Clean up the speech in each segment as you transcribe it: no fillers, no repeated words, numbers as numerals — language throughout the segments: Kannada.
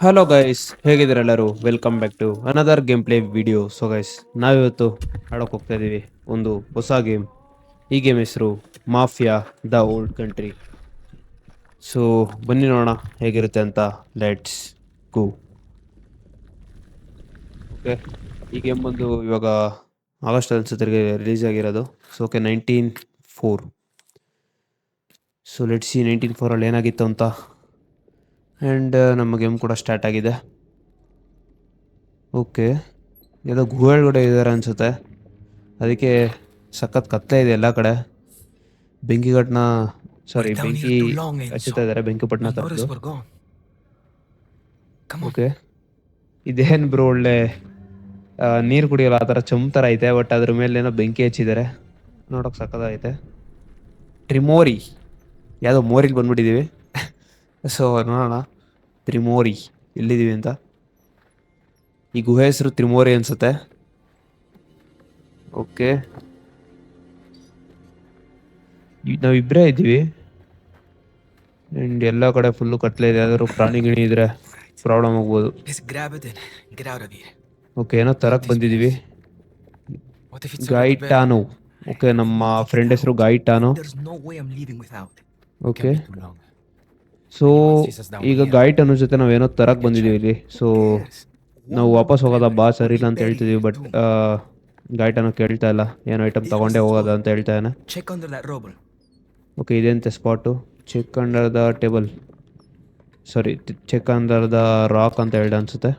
ಹಲೋ ಗೈಸ್, ಹೇಗಿದ್ದೀರೆಲ್ಲರೂ? Welcome back to another game play video. So guys, ನಾವಿವತ್ತು ಆಡೋಕೆ ಹೋಗ್ತಾ ಇದ್ದೀವಿ ಒಂದು ಹೊಸ ಗೇಮ್. ಈ ಗೇಮ್ ಹೆಸರು mafia the old country. So ಬನ್ನಿ ನೋಡೋಣ ಹೇಗಿರುತ್ತೆ ಅಂತ. Let's go. ಓಕೆ, ಈ ಗೇಮ್ ಬಂದು ಇವಾಗ ಆಗಸ್ಟ್ ಅನ್ಸುತ್ತೆ ರಿಲೀಸ್ ಆಗಿರೋದು. So okay, 1904. So let's see 1904 ಏನಾಗಿತ್ತು ಅಂತ. ಆ್ಯಂಡ್ ನಮ್ಮ ಗೇಮ್ ಕೂಡ ಸ್ಟಾರ್ಟ್ ಆಗಿದೆ. ಓಕೆ, ಏನೋ ಗುಹೆ ಒಳಗಡೆ ಇದ್ದಾರೆ ಅನ್ಸುತ್ತೆ. ಅದಕ್ಕೆ ಸಖತ್ ಕತ್ಲೆ ಇದೆ ಎಲ್ಲ ಕಡೆ. ಬೆಂಕಿಗಟ್ಟನ ಸಾರಿ We're down ಬೆಂಕಿ here too long, ಹಚ್ಚುತ್ತಾ Enzo. ಇದ್ದಾರೆ, ಬೆಂಕಿ ಪಟ್ಟಣ We'll notice ತರದ್ದು. we're gone. Come on. Okay, ಇದೇನು ಬ್ರೋ ಒಳ್ಳೆ ನೀರು ಕುಡಿಯೋಲ್ಲ ಆ ಥರ ಚಮ್ ಥರ ಐತೆ. ಬಟ್ ಅದ್ರ ಮೇಲೆ ಏನೋ ಬೆಂಕಿ ಹಚ್ಚಿದ್ದಾರೆ, ನೋಡೋಕೆ ಸಖತ್ತೈತೆ. ಟ್ರಿಮೋರಿ, ಯಾವುದೋ ಮೋರಿಗೆ ಬಂದ್ಬಿಟ್ಟಿದ್ದೀವಿ. ಸೊ ನೋಡೋಣ ತ್ರಿಮೋರಿ ಎಲ್ಲಿದ್ದೀವಿ ಅಂತ. ಈ ಗುಹೆ ಹೆಸರು ತ್ರಿಮೋರಿ ಅನ್ಸುತ್ತೆ. ಓಕೆ, ನಾವಿಬ್ಬರೇ ಇದ್ದೀವಿ ಆ್ಯಂಡ್ ಎಲ್ಲ ಕಡೆ ಫುಲ್ಲು ಕತ್ಲೆ ಇದೆ. ಯಾವ್ದಾದ್ರು ಪ್ರಾಣಿ ಗಿಣಿ ಇದ್ರೆ ಪ್ರಾಬ್ಲಮ್ ಆಗ್ಬೋದು. Let's grab it and get out of here. Okay, ಏನೋ ತರಕ್ಕೆ ಬಂದಿದ್ದೀವಿ. What if it's about the bed? Gaetano. Okay, ನಮ್ಮ ಫ್ರೆಂಡ್ ಹೆಸರು Gaetano. There's no way I'm leaving without it. Okay, Can't be too long. So Anyone sees us down ಈಗ here. ಗಾಯಿಟಾನೋ ಜೊತೆ ನಾವೇನೋ ತರಕ್ಕೆ ಬಂದಿದ್ದೀವಿ ಇಲ್ಲಿ. So Yes. ನಾವು One ವಾಪಸ್ more ಹೋಗೋದಾ trip ಬಾ and ಸರಿ ಇಲ್ಲ we'll ಅಂತ bury ಹೇಳ್ತಿದ್ದೀವಿ. it but too. ಗಾಯಿಟಾನೋ ಕೇಳ್ತಾ ಇಲ್ಲ, ಏನೋ ಐಟಮ್ ತಗೊಂಡೇ ಹೋಗೋದಾ ಅಂತ ಹೇಳ್ತಾ ಇದ್ದಾನೆ. Check under that rubble. Okay, ಇದೆಂತೆ spot. Check under the table, sorry check under the rock ಅಂತ ಹೇಳ್ದೆ ಅನ್ಸುತ್ತೆ.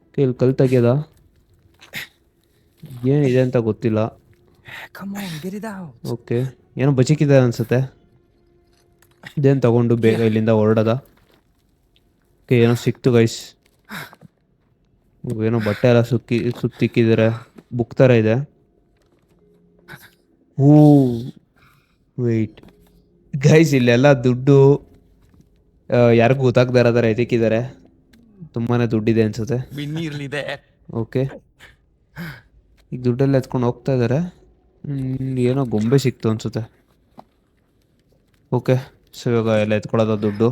ಓಕೆ, ಇಲ್ಲಿ ಕಲ್ ತೆಗ್ಯದ ಏನಿದೆ ಅಂತ ಗೊತ್ತಿಲ್ಲ. Come on, get it out. Okay, ಏನೋ ಬಚಿಕಿದೆ ಅನ್ಸುತ್ತೆ. ಇದೇನು ತಗೊಂಡು ಬೇಗ ಇಲ್ಲಿಂದ ಹೊರಡದ. ಓಕೆ, ಏನೋ ಸಿಕ್ತು ಗೈಸ್. ಏನೋ ಬಟ್ಟೆ ಎಲ್ಲ ಸುತ್ತಿಕ್ಕಿದ್ದಾರೆ. ಬುಕ್ ಥರ ಇದೆ. ಹೂ ವೆಯ್ಟ್ ಗೈಸ್, ಇಲ್ಲೆಲ್ಲ ದುಡ್ಡು ಯಾರಿಗೂ ಗೊತ್ತಾಗ್ತಾ ಇರೋ ಥರ ಎತ್ತಿಕ್ಕಿದ್ದಾರೆ. ತುಂಬಾ ದುಡ್ಡಿದೆ ಅನ್ಸುತ್ತೆ. We're nearly there. ಓಕೆ, ಈಗ ದುಡ್ಡೆಲ್ಲ ಎತ್ಕೊಂಡು ಹೋಗ್ತಾ ಇದ್ದಾರೆ. ಏನೋ ಗೊಂಬೆ ಸಿಕ್ತು ಅನ್ಸುತ್ತೆ. ಓಕೆ, ಸೊ ಇವಾಗ ಎಲ್ಲ ಎತ್ಕೊಳ್ಳೋದ ದುಡ್ಡು.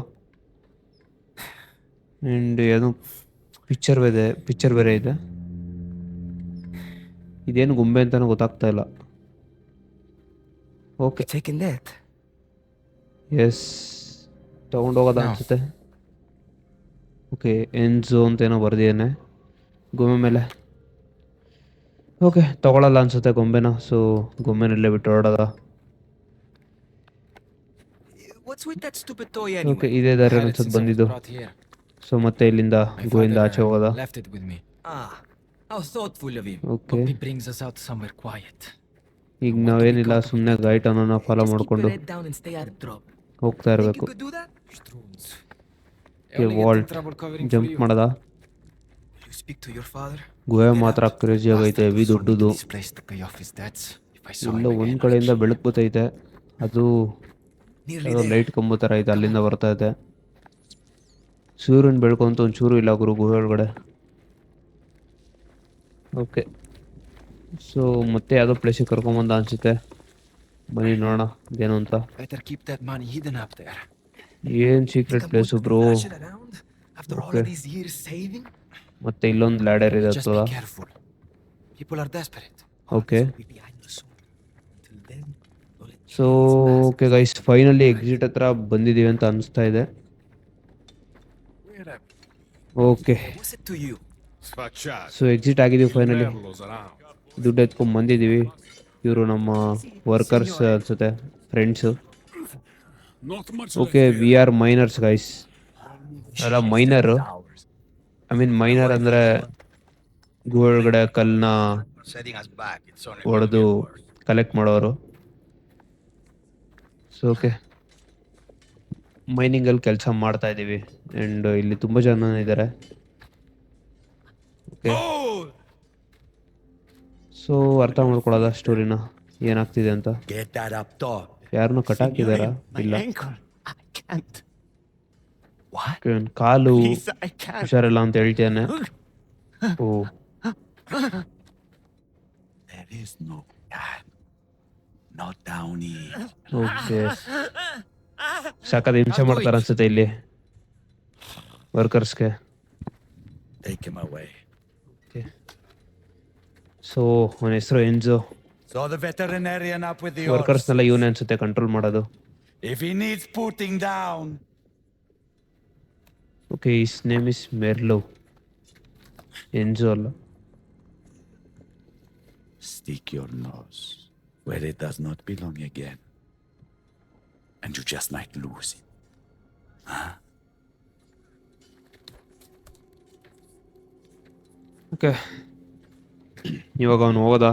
ಆ್ಯಂಡ್ ಏನೋ ಪಿಕ್ಚರ್ ಬೇರೆ ಇದೆ. ಇದೇನು ಗೊಂಬೆ ಅಂತಲೂ ಗೊತ್ತಾಗ್ತಾ ಇಲ್ಲ. Okay, We're taking that. Yes, ತೊಗೊಂಡೋಗೋದ ಅನ್ಸುತ್ತೆ. ಓಕೆ, ಎನ್ಝೋ ಅಂತ ಏನೋ ಬರ್ದಿದ್ದೇನೆ ಗೊಂಬೆ ಮೇಲೆ. ಓಕೆ, ತಗೊಳ್ಳಲ್ಲ ಅನ್ಸುತ್ತೆ ಗೊಂಬೆನ. ಸೊ ಗೊಂಬೆನಲ್ಲೇ ಬಿಟ್ಟು ಹೊರಡೋದ. What's with that stupid toy okay, anyway? ಇದೇ ದಾರಿ Had it ಅನ್ಸುತ್ತೆ since I was ಬಂದಿದ್ದು. brought here. ಸೊ ಮತ್ತೆ ಇಲ್ಲಿಂದ My ಗುಹೆಯಿಂದ father ಆಚೆ ಹೋಗೋದ. left it with me. Ah, how thoughtful of him. Okay, Hope he brings us out somewhere quiet. ಈಗ ನಾವೇನಿಲ್ಲ, ಸುಮ್ಮನೆ ಗೈಟನ್ನ ಫಾಲೋ Just keep ಮಾಡಿಕೊಂಡು your head down and stay out of trouble. ಹೋಗ್ತಾ Think ಇರಬೇಕು. you could do that? Stroons. Okay, Only get in vault trouble covering for jump you. ಮಾಡದ. Will you speak to your father? ಗುಹೆ Get ಮಾತ್ರ out. ಕ್ರೇಜಿ ಆಗೈತೆ, ಹೆವಿ Bastard was ದೊಡ್ಡದು. this place to pay off his debts. If I saw ಇಲ್ಲ him ಒಂದ್ again, ಕಡೆಯಿಂದ I'd ಬೆಳಕು ಬರ್ತೈತೆ. ಅದು Nearly there. ಲೈಟ್ ಕಂಬ ಥರ ಐತೆ, ಅಲ್ಲಿಂದ ಬರ್ತಾ ಇದೆ. ಸೂರ್ಯನ ಬೆಳಕು ಅಂತ ಒಂಚೂರು ಇಲ್ಲ ಗುರು ಗುಹೆ ಒಳಗಡೆ. ಓಕೆ, ಸೊ ಮತ್ತೆ ಯಾವುದೋ ಪ್ಲೇಸಿಗೆ ಕರ್ಕೊಂಬಂದ ಅನ್ಸುತ್ತೆ. ಬನ್ನಿ ನೋಡೋಣ ಇದೇನು ಅಂತ. better keep that money hidden up there. ಏನು Think secret I'm going place to be bro. flashing around after all Okay. of these years saving? ಮತ್ತೆ ಇಲ್ಲೊಂದು ಲ್ಯಾಡರ್ ಇದೆ Just ಹತ್ತದ. be careful. People are desperate. Okay, This will be behind us soon. Till then, we'll let so chance pass. Okay guys, finally exit ಹತ್ರ ಬಂದಿದ್ದೀವಿ ಅಂತ ಅನಿಸ್ತಾ ಇದೆ. Where are okay, What's it to you? So exit ಆಗಿದ್ದೀವಿ ಫೈನಲಿ. ದುಡ್ಡು ಎತ್ಕೊಂಡು ಬಂದಿದ್ದೀವಿ. ಇವರು ನಮ್ಮ ವರ್ಕರ್ಸ್ ಅನ್ಸುತ್ತೆ, friends. Okay, we are minors guys. ಅಲ್ಲ ಮೈನರು, ಐ ಮೀನ್ ಮೈನರ್ ಅಂದರೆ ಗುಹೆ ಒಳಗಡೆ ಕಲ್ಲನ್ನ ಹೊಡೆದು ಕಲೆಕ್ಟ್ ಮಾಡೋರು. ಸೊ ಓಕೆ, ಮೈನಿಂಗಲ್ಲಿ ಕೆಲಸ ಮಾಡ್ತಾ ಇದ್ದೀವಿ. ಆ್ಯಂಡ್ ಇಲ್ಲಿ ತುಂಬ ಜನ ಇದ್ದಾರೆ. ಓಕೆ, ಸೊ ಅರ್ಥ ಮಾಡ್ಕೊಳ್ಳೋದ ಸ್ಟೋರಿನ ಏನಾಗ್ತಿದೆ ಅಂತ. Get that up, dog. ಯಾರನ್ನೂ ಕಟ್ಟಾಕಿದಾರ? ಇಲ್ಲ. ankle? I can't. What? Okay, ಒಂದ್ ಕಾಲು Please, I can't. ಹುಷಾರಿಲ್ಲ ಅಂತ ಹೇಳ್ತೇನೆ. ಓ, There is no God. Not down here. Okay, ಸಖತ್ ಹಿಂಸೆ ಮಾಡ್ತಾರೆ ಅನ್ಸುತ್ತೆ ಇಲ್ಲಿ ವರ್ಕರ್ಸ್ಗೆ. Take him away. ಸೊ ಅವನ ಹೆಸರು ಎನ್ಜೋ. So the veterinarian up with the horse. ವರ್ಕರ್ಸ್ನೆಲ್ಲ ಇವನೇ ಅನ್ಸುತ್ತೆ ಕಂಟ್ರೋಲ್ ಮಾಡೋದು. If he needs putting down, okay, his name is Merlo, Enzo ಅಲ್ಲ. stick your nose where it does not belong again. And you just might lose it. Okay, ಇವಾಗ ಅವನು ಹೋಗೋದ.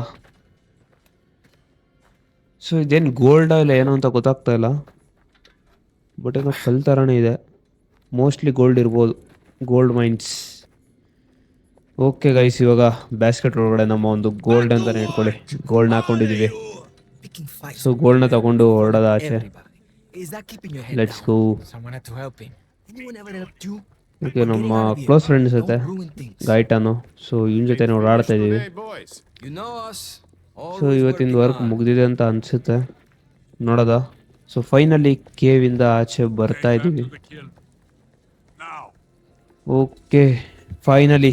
ಸೊ ಇದೇನು ಗೋಲ್ಡ್ ಇಲ್ಲ ಏನೋ ಅಂತ ಗೊತ್ತಾಗ್ತಾ ಇಲ್ಲ, ಬಟ್ ಏನೋ ಕಲ್ ಥರನೇ ಇದೆ. ಮೋಸ್ಟ್ಲಿ ಗೋಲ್ಡ್ ಇರ್ಬೋದು, ಗೋಲ್ಡ್ ಮೈನ್ಸ್. ಓಕೆ ಗೈಸ್, ಇವಾಗ ಬ್ಯಾಸ್ಕೆಟ್ ಒಳಗಡೆ ನಮ್ಮ ಒಂದು ಗೋಲ್ಡ್ ಅಂತಾನೆ ಇಟ್ಕೊಳ್ಳಿ, ಗೋಲ್ಡ್ನ ಹಾಕೊಂಡಿದೀವಿ. Picking fights. ಸೊ ಗೋಲ್ಡ್ನ ತಗೊಂಡು ಹೊರಡೋದ ಆಚೆ. Everybody. Is that keeping your head let's down? Go. Someone had to help him. Anyone ever helped you? Okay, ನಮ್ಮ ಕ್ಲೋಸ್ ಫ್ರೆಂಡ್ ಅನ್ಸುತ್ತೆ ಗಾಯ್ಟಾನು. ಸೊ ಇವನ ಜೊತೆ ನಾವು ಓಡಾಡ್ತಾ ಇದೀವಿ. You know us. ಸೊ ಇವತ್ತಿನ ವರ್ಕ್ ಮುಗ್ದಿದೆ ಅಂತ ಅನ್ಸುತ್ತೆ, ನೋಡೋದ. ಸೊ ಫೈನಲಿ ಕೇವ್ ಇಂದ ಆಚೆ ಬರ್ತಾ ಇದೀವಿ. Okay, finally.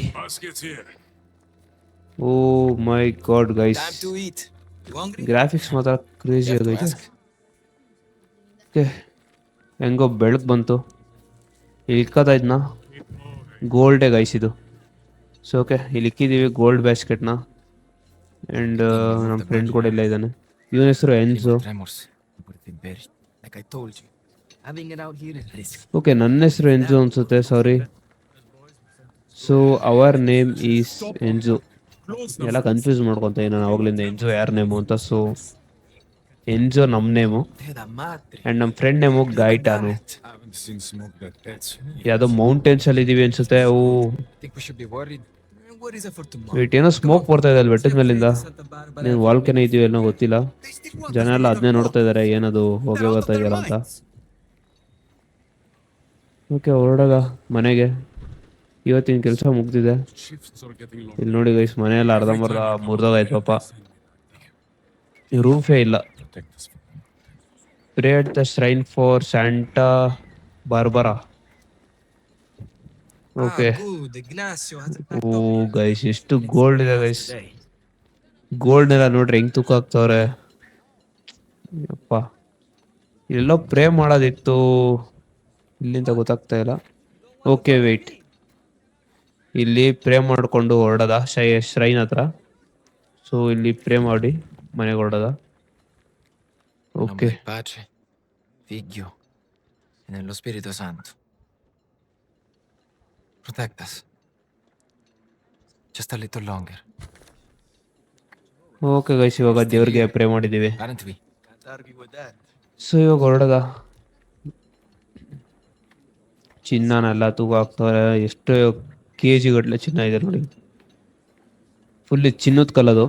Oh my god guys, Time to eat. You hungry? Graphics ಮಾತ್ರ ಕ್ರೇಜಿ ಆಗೈತೆ. ಓಕೆ, ಹೆಂಗೋ ಬೆಳಕು ಬಂತು. ಇಲ್ಲಿ ಇಕ್ಕತ್ತಾ ಇದ್ನ ಗೋಲ್ಡೇ ಗೈಸ್ ಇದು. ಸೊ ಓಕೆ, ಇಲ್ಲಿ ಇಕ್ಕಿದ್ದೀವಿ ಗೋಲ್ಡ್ ಬ್ಯಾಸ್ಕೆಟ್ನ. ಆ್ಯಂಡ್ ನಮ್ಮ ಫ್ರೆಂಡ್ ಕೂಡ ಇಲ್ಲ ಇದ್ದಾನೆ. ಇವನ ಹೆಸರು Enzo. Tremors. Everything perished. Like I told you. Having it out here is risk. Okay, ನನ್ನ ಹೆಸರು ಎನ್ಜೋ ಅನ್ಸುತ್ತೆ, sorry. So our name is Enzo. ಎಲ್ಲ ಕನ್ಫ್ಯೂಸ್ ಮಾಡ್ಕೊತ ನಾನು ಅವಾಗ್ಲಿಂದ ಎನ್ಜೋ ಯಾರ ನೇಮು ಅಂತ. ಸೊ ಎನ್ಜೋ ನಮ್ಮ ನೇಮು, Dead madre. ಆ್ಯಂಡ್ ನಮ್ಮ friend name Gaetano. Haven't seen smoke that that's ಯಾವುದೋ ಮೌಂಟೇನ್ಸ್ ಅಲ್ಲಿ ಇದೀವಿ ಅನ್ಸುತ್ತೆ. ಓ Think we should be worried? What is it for tomorrow? Wait, ಏನೋ ಸ್ಮೋಕ್ ಬರ್ತಾ ಇದೆ ಅಲ್ಲಿ ಬೆಟ್ಟದ ಮೇಲಿಂದ. ನೀನು ವಾಲ್ಕೆನ ಇದೀವಿ ಏನೋ ಗೊತ್ತಿಲ್ಲ. ಜನ ಎಲ್ಲ ಅದನ್ನೇ ನೋಡ್ತಾ ಇದಾರೆ, ಏನದು ಹೋಗೇ ಬರ್ತಾ ಇದೆಯಲ್ಲ ಅಂತ. ಓಕೆ, ಹೊರಡಾಗ ಮನೆಗೆ. ಇವತ್ತಿನ ಕೆಲಸ ಮುಗ್ದಿದೆ. shifts are getting long. ಇಲ್ಲಿ ನೋಡಿ ಗೈಸ್, ಮನೆಯೆಲ್ಲ ಅರ್ಧಂಬರ್ಧ ಮುರಿದೋಗೈತೆ ಪಾಪ. ರೂಫೇ ಇಲ್ಲ. Protect us from pray at the shrine for Santa Barbara. Okay. Ah, good. Ignacio has a oh guys, ಎಷ್ಟು ಗೋಲ್ಡ್ ಇದೆ ಗೈಸ್. ಗೋಲ್ಡ್ನೆಲ್ಲ ನೋಡ್ರಿ ಹೆಂಗ್ ತೂಕ ಹಾಕ್ತವ್ರೆ. ಯಪ್ಪ, ಇಲ್ಲೆಲ್ಲೋ ಪ್ರೇ ಮಾಡೋದಿತ್ತು, ಇಲ್ಲಿಂದ ಗೊತ್ತಾಗ್ತಾ ಇಲ್ಲ. ಓಕೆ ವೇಟ್, ಇಲ್ಲಿ ಪ್ರೇ ಮಾಡಿಕೊಂಡು ಹೊರಡದ ಶ್ರೈನ್ ಹತ್ರ. ಸೊ ಇಲ್ಲಿ ಪ್ರೇ ಮಾಡಿ ಮನೆಗೆ ಹೊರಡದ. Okay, Nome del Padre, Figlio e nello Spirito Santo. Protect us. Just a little longer, okay guys, ಇವಾಗ ದೇವ್ರಿಗೆ ಪ್ರೇ ಮಾಡಿದ್ದೀವಿ. aren't we? Can't argue with that. So ಇವಾಗ ಹೊರಡದ. ಚಿನ್ನನೆಲ್ಲ ತೂಕ ಹಾಕ್ತವ್ರೆ. ಎಷ್ಟು KG ಗಟ್ಟಲೆ ಚಿನ್ನ ಇದೆ ನೋಡಿ, ಫುಲ್ ಚಿನ್ನದ ಕಲ್ಲದು.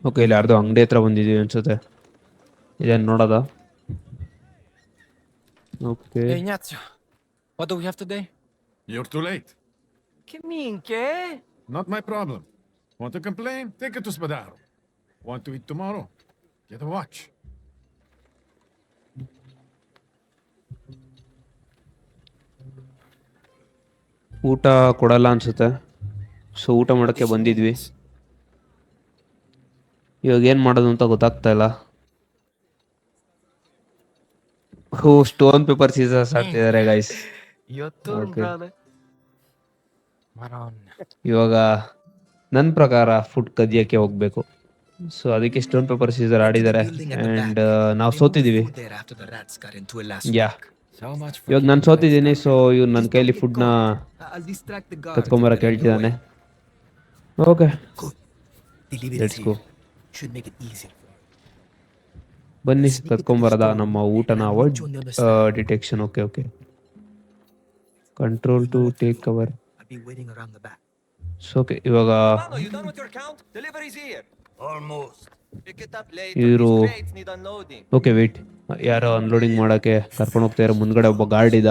ಓಕೆ, ಇಲ್ಲಿ ಯಾರ್ದೋ ಅಂಗಡಿ ಹತ್ರ ಬಂದಿದ್ದೀವಿ ಅನ್ಸುತ್ತೆ, ಇದೇನು ನೋಡೋದ. Okay, Hey Ignazio, what do we have today? You're too late. Che minchia? Not my problem. Want to complain? Take it to Spadaro. Want to eat tomorrow? Get a watch. ಊಟ ಕೊಡಲ್ಲ ಅನ್ಸುತ್ತೆ. ಸೊ ಊಟ ಮಾಡೋಕ್ಕೆ ಬಂದಿದ್ವಿ. ಇವಾಗ ಏನು ಮಾಡೋದು ಅಂತ ಗೊತ್ತಾಗ್ತಾ ಇಲ್ಲ. ಓ, ಸ್ಟೋನ್ ಪೇಪರ್ ಸೀಸರ್ಸ್ ಆಗ್ತಿದ್ದಾರೆ guys. Your turn, Okay. brother. Madonna. ಇವಾಗ ನನ್ನ ಪ್ರಕಾರ ಫುಡ್ ಕದಿಯಕ್ಕೆ ಹೋಗ್ಬೇಕು. ಸೊ ಅದಕ್ಕೆ ಸ್ಟೋನ್ ಪೇಪರ್ ಸೀಸರ್ ಆಡಿದ್ದಾರೆ. ಆ್ಯಂಡ್ ನಾವು ಸೋತಿದ್ದೀವಿ. There after the rats got into it last yeah, week. So much for ಇವಾಗ ನಾನು ಸೋತಿದ್ದೀನಿ. ಸೊ ಇವ್ನು ನನ್ನ ಕೈಲಿ ಫುಡ್ನ I'll distract the guard. ಕತ್ಕೊಂಬರಕ್ಕೆ ಹೇಳ್ತಿದ್ದಾನೆ. Okay, Deliver it let's go. here. Should make it easier. ಬನ್ನಿ ಕತ್ಕೊಂಬರದ ನಮ್ಮ ಊಟನ. Avoid detection. Okay okay, control to take cover. I'll be waiting around the back. So okay, ಇವಾಗ Mano, you done with your count? Delivery's here. Almost. Pick it up later. Iru- These crates need unloading. Okay wait, ಯಾರೋ ಅನ್ಲೋಡಿಂಗ್ ಮಾಡೋಕ್ಕೆ ಕರ್ಕೊಂಡು ಹೋಗ್ತಾ ಇರೋ. ಮುಂದ್ಗಡೆ ಒಬ್ಬ ಗಾರ್ಡ್ ಇದ್ದ,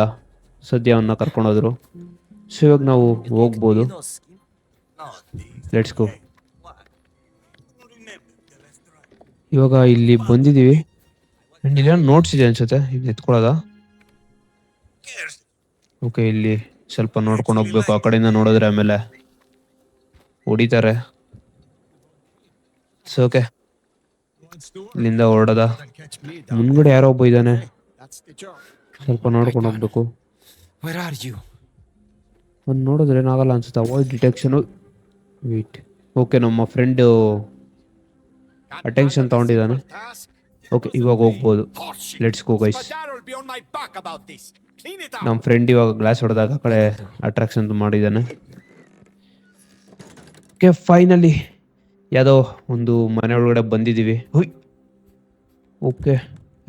ಸದ್ಯ ಅವನ್ನ ಕರ್ಕೊಂಡು ಹೋದ್ರು. ಸೊ ಇವಾಗ ನಾವು ಹೋಗ್ಬೋದು. No skin. Let's go. ಇವಾಗ ಇಲ್ಲಿ ಬಂದಿದ್ದೀವಿ. ಆ್ಯಂಡ್ ಇಲ್ಲ ನೋಟ್ಸ್ ಇದೆ ಅನ್ಸುತ್ತೆ, ಇಲ್ಲಿ ಎತ್ಕೊಳ್ಳೋದ. ಓಕೆ, ಇಲ್ಲಿ ಸ್ವಲ್ಪ ನೋಡ್ಕೊಂಡು ಹೋಗ್ಬೇಕು. ಆ ಕಡೆಯಿಂದ ನೋಡಿದ್ರೆ ಆಮೇಲೆ ಹೊಡಿತಾರೆ. ಓಕೆ, ಇಲ್ಲಿಂದ ಹೊರಡದ. ಮುಂದ್ಗಡೆ ಯಾರೋ ಒಬ್ಬ ಇದ್ದಾನೆ, ಸ್ವಲ್ಪ ನೋಡ್ಕೊಂಡು ಹೋಗ್ಬೇಕು. Where are you? ಅವ್ನು ನೋಡಿದ್ರೆ ಏನಾಗಲ್ಲ ಅನ್ಸುತ್ತೆ. Avoid detection. ವೇಟ್, ಓಕೆ, ನಮ್ಮ ಫ್ರೆಂಡ್ ಅಟೆನ್ಷನ್ ತಗೊಂಡಿದ್ದಾನೆ. ಓಕೆ, ಇವಾಗ ಹೋಗ್ಬೋದು. Let's go guys. ನಮ್ಮ ಫ್ರೆಂಡ್ ಇವಾಗ ಗ್ಲಾಸ್ ಹೊಡೆದಾಗ ಆ ಕಡೆ ಅಟ್ರಾಕ್ಷನ್ ಮಾಡಿದ್ದಾನೆ. ಓಕೆ, ಫೈನಲಿ ಯಾವುದೋ ಒಂದು ಮನೆ ಒಳಗಡೆ ಬಂದಿದ್ದೀವಿ. ಹುಯ್, ಓಕೆ,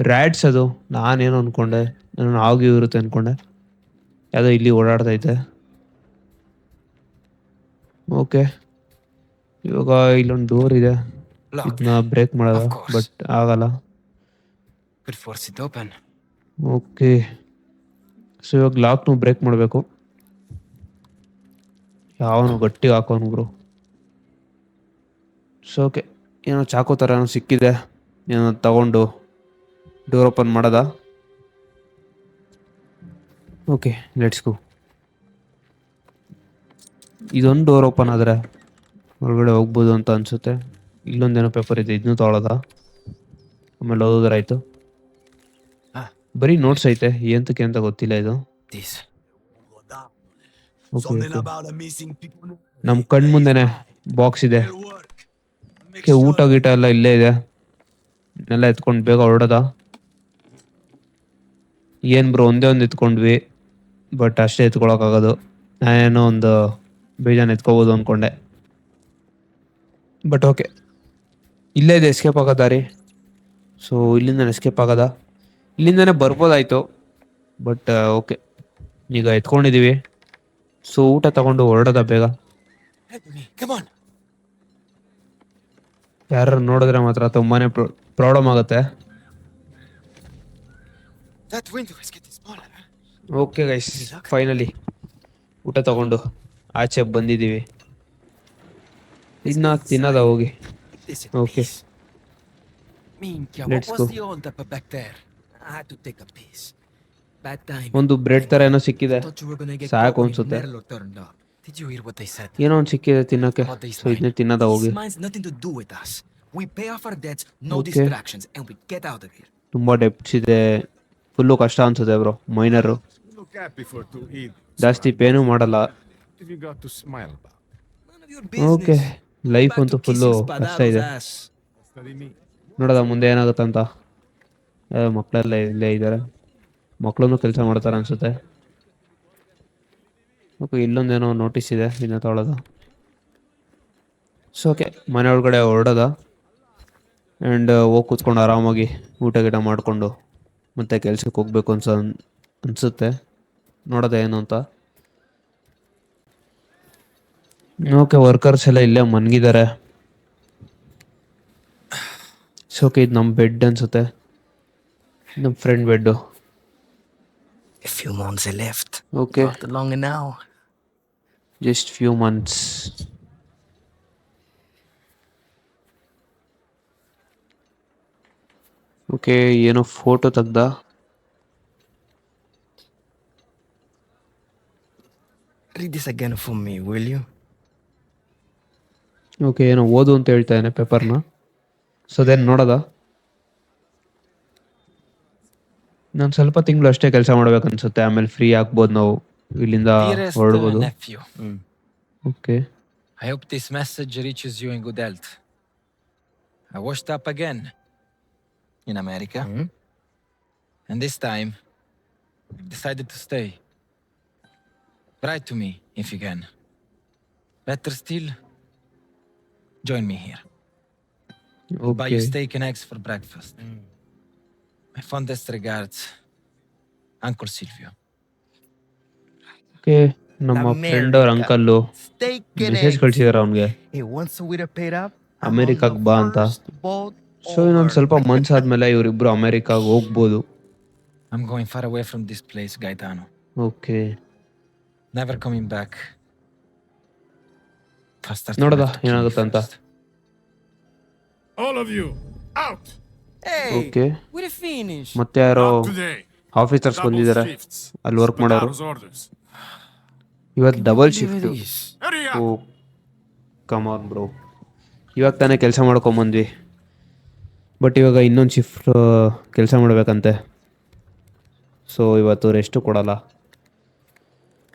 ರ್ಯಾಟ್ಸ್ ಅದು. ನಾನೇನು ಅಂದ್ಕೊಂಡೆ, ನಾನು ಆಗಿ ಇರುತ್ತೆ ಅಂದ್ಕೊಂಡೆ. ಯಾವುದೋ ಇಲ್ಲಿ ಓಡಾಡ್ತೈತೆ. ಓಕೆ, ಇವಾಗ ಇಲ್ಲೊಂದು ಡೋರ್ ಇದೆ. ಇದನ್ನ ಬ್ರೇಕ್ ಮಾಡೋದ, ಬಟ್ ಆಗಲ್ಲ. Could force it open. Okay, so ಇವಾಗ ಲಾಕ್ನು ಬ್ರೇಕ್ ಮಾಡಬೇಕು. ಯಾವನು ಗಟ್ಟಿಗೆ ಹಾಕೋನು ಬ್ರೋ. ಸೊ ಓಕೆ, ಏನೋ ಚಾಕು ಥರ ಏನೋ ಸಿಕ್ಕಿದೆ. ಏನೋ ತಗೊಂಡು ಡೋರ್ ಓಪನ್ ಮಾಡೋದ. ಓಕೆ, ಲೆಟ್ಸ್ ಗೋ. ಇದೊಂದು ಡೋರ್ ಓಪನ್ ಆದರೆ ಹೊರಗಡೆ ಹೋಗ್ಬೋದು ಅಂತ ಅನ್ಸುತ್ತೆ. ಇಲ್ಲೊಂದೇನೋ ಪೇಪರ್ ಇದೆ, ಇದನ್ನು ತೊಗೊಳೋದ. ಆಮೇಲೆ ಓದೋದ್ರಾಯ್ತು. ಬರೀ ನೋಟ್ಸ್ ಐತೆ, ಎಂತಕ್ಕೆ ಅಂತ ಗೊತ್ತಿಲ್ಲ ಇದು. This. ನಮ್ಮ ಕಣ್ ಮುಂದೆನೆ ಬಾಕ್ಸ್ ಇದೆ. ಓಕೆ, ಊಟ ಗೀಟ ಎಲ್ಲ ಇಲ್ಲೇ ಇದೆ. ಎಲ್ಲ ಎತ್ಕೊಂಡು ಬೇಗ ಹೊರಡೋದ. ಏನ್ ಬ್ರೋ, ಒಂದೇ ಒಂದು ಎತ್ಕೊಂಡ್ವಿ, ಬಟ್ ಅಷ್ಟೇ ಎತ್ಕೊಳಕ್ಕಾಗೋದು. ನಾನೇನೋ ಒಂದು ಬೇಜಾನ್ ಎತ್ಕೋಬೋದು ಅಂದ್ಕೊಂಡೆ, ಬಟ್ ಓಕೆ, ಇಲ್ಲೇ ಇದೆ ಎಸ್ಕೇಪ್ ಆಗೋ ದಾರಿ. ಸೊ ಇಲ್ಲಿಂದ ಎಸ್ಕೇಪ್ ಆಗೋದ. ಇಲ್ಲಿಂದನೇ ಬರ್ಬೋದಾಯ್ತು, ಬಟ್ ಓಕೆ, ಈಗ ಎತ್ಕೊಂಡಿದ್ದೀವಿ. ಸೊ ಊಟ ತಗೊಂಡು ಹೊರಡೋದ ಬೇಗ. Help me. Come on. ಯಾರು ನೋಡಿದ್ರೆ ಮಾತ್ರ ತುಂಬಾನೇ ಪ್ರಾಬ್ಲಮ್ ಆಗುತ್ತೆ. That window is getting smaller. Okay guys, finally ಊಟ ತಗೊಂಡು ಆಚೆ ಬಂದಿದ್ದೀವಿ. ಇನ್ನ ತಿನ್ನದ ಹೋಗಿ. Listen, Okay. please. Minchia, Let's what was go. the hold up back there? I had to take a piece. Bad time. ಒಂದು ಬ್ರೆಡ್ ತರ ಏನೋ ಸಿಕ್ಕಿದೆ, Thought you were gonna get ಸಾಕು caught when ಅನ್ಸುತ್ತೆ. Merlo turned up. Did you hear what they said? ಏನೋ ಒಂದು ಸಿಕ್ಕಿದೆ ತಿನ್ನಕ್ಕೆ. About this ಸೊ ಇದನ್ನೇ ತಿನ್ನದ ಹೋಗಿ. This mine's nothing to do with us. We pay off our debts, no Okay. distractions, and we get out of here. ತುಂಬಾ ಡೆಪ್ಟ್ಸ್ ಇದೆ, ಫುಲ್ಲು ಕಷ್ಟ ಅನ್ಸುತ್ತೆ bro. Minor You look happy for to eat. ಜಾಸ್ತಿ ಪೇನು ಮಾಡಲ್ಲ. If you got to smile about. None of your business. Okay, life Back ಅಂತೂ to ಫುಲ್ಲು kissing ಕಷ್ಟ Spadaro's ಇದೆ. ass. Study me. ನೋಡೋದ ಮುಂದೆ ಏನಾಗುತ್ತಂತ. ಮಕ್ಕಳೆಲ್ಲ ಇಲ್ಲೇ ಇದ್ದಾರೆ, ಮಕ್ಕಳನ್ನು ಕೆಲಸ ಮಾಡ್ತಾರೆ ಅನ್ಸುತ್ತೆ. ಓಕೆ, ಇಲ್ಲೊಂದೇನೋ ನೋಟಿಸ್ ಇದೆ, ಇದನ್ನ ತೊಗೊಳೋದು. ಸೊ ಓಕೆ, ಮನೆ ಒಳಗಡೆ ಹೊರಡೋದ. ಆ್ಯಂಡ್ ಹೋಗಿ ಕೂತ್ಕೊಂಡು ಆರಾಮಾಗಿ ಊಟ ಗೀಟ ಮಾಡಿಕೊಂಡು ಮತ್ತೆ ಕೆಲ್ಸಕ್ಕೆ ಹೋಗ್ಬೇಕು ಅನ್ಸುತ್ತೆ. ನೋಡೋದ ಏನು ಅಂತ. ಓಕೆ, ವರ್ಕರ್ಸ್ ಎಲ್ಲ ಇಲ್ಲೇ ಮನ್ಗಿದ್ದಾರೆ. ಸೊ ಓಕೆ, ಇದು ನಮ್ಮ ಬೆಡ್ ಅನ್ಸುತ್ತೆ, ನಮ್ಮ friend bed. A few months are left. Okay. Not long now. Just few months. Okay, ಏನೋ ಫೋಟೋ ತೆಗ್ದ. Read this again for me, will you? Okay, ಏನೋ ಓದು ಅಂತ ಹೇಳ್ತಾ ಇದ್ದಾನೆ ಪೇಪರ್ನ. ಸೊ ಅದೇನು ನೋಡೋದ. ನಾನು ಸ್ವಲ್ಪ ತಿಂಗಳು ಅಷ್ಟೇ ಕೆಲಸ ಮಾಡ್ಬೇಕನ್ಸುತ್ತೆ, ಆಮೇಲೆ ಫ್ರೀ ಆಗ್ಬೋದು, ನಾವು ಇಲ್ಲಿಂದ Dearest ಹೊರಡ್ಬೋದು. nephew, okay, I hope this message reaches you in good health. I washed up again in America, and this time I've decided to stay. Write to me if you can. Better still, join me here. Buy okay, you steak and eggs for breakfast. My fondest regards, Uncle Silvio. Okay. ನಮ್ಮ ಫ್ರೆಂಡ್ ಅವ್ರ ಅಂಕಲ್ಲು Steak ಮೆಸೇಜ್ ಕಳ್ಸಿದಾರೆ ಅವನಿಗೆ, Hey, once a week paid up. ಅಮೇರಿಕಾಗ್ ಬಾ ಅಂತ. ಸೊ ಇನ್ನೊಂದು ಸ್ವಲ್ಪ ಮಂತ್ಸ್ ಆದ್ಮೇಲೆ ಇವರಿಬ್ರು ಅಮೇರಿಕಾಗ್ ಹೋಗ್ಬೋದು. I'm going far away from this place, Gaetano. Okay, Never coming back. First, I ನೋಡೋದ have to kill you ಏನಾಗುತ್ತಂತ. first. All of you, out! Hey, okay, we're finished. ಮತ್ತೆ ಯಾರೋ Not today. ಆಫೀಸರ್ಸ್ Double ಬಂದಿದ್ದಾರೆ, shifts. ಅಲ್ಲಿ ವರ್ಕ್ ಮಾಡೋರು. Spadaro's orders. ಇವತ್ತು double Believe shift. this. Hurry oh up! Come on bro, ಇವಾಗ ತಾನೇ ಕೆಲಸ ಮಾಡ್ಕೊಂಬಂದ್ವಿ, ಬಟ್ ಇವಾಗ ಇನ್ನೊಂದು ಶಿಫ್ಟ್ ಕೆಲಸ ಮಾಡಬೇಕಂತೆ. ಸೊ ಇವತ್ತು ರೆಸ್ಟು ಕೊಡಲ್ಲ.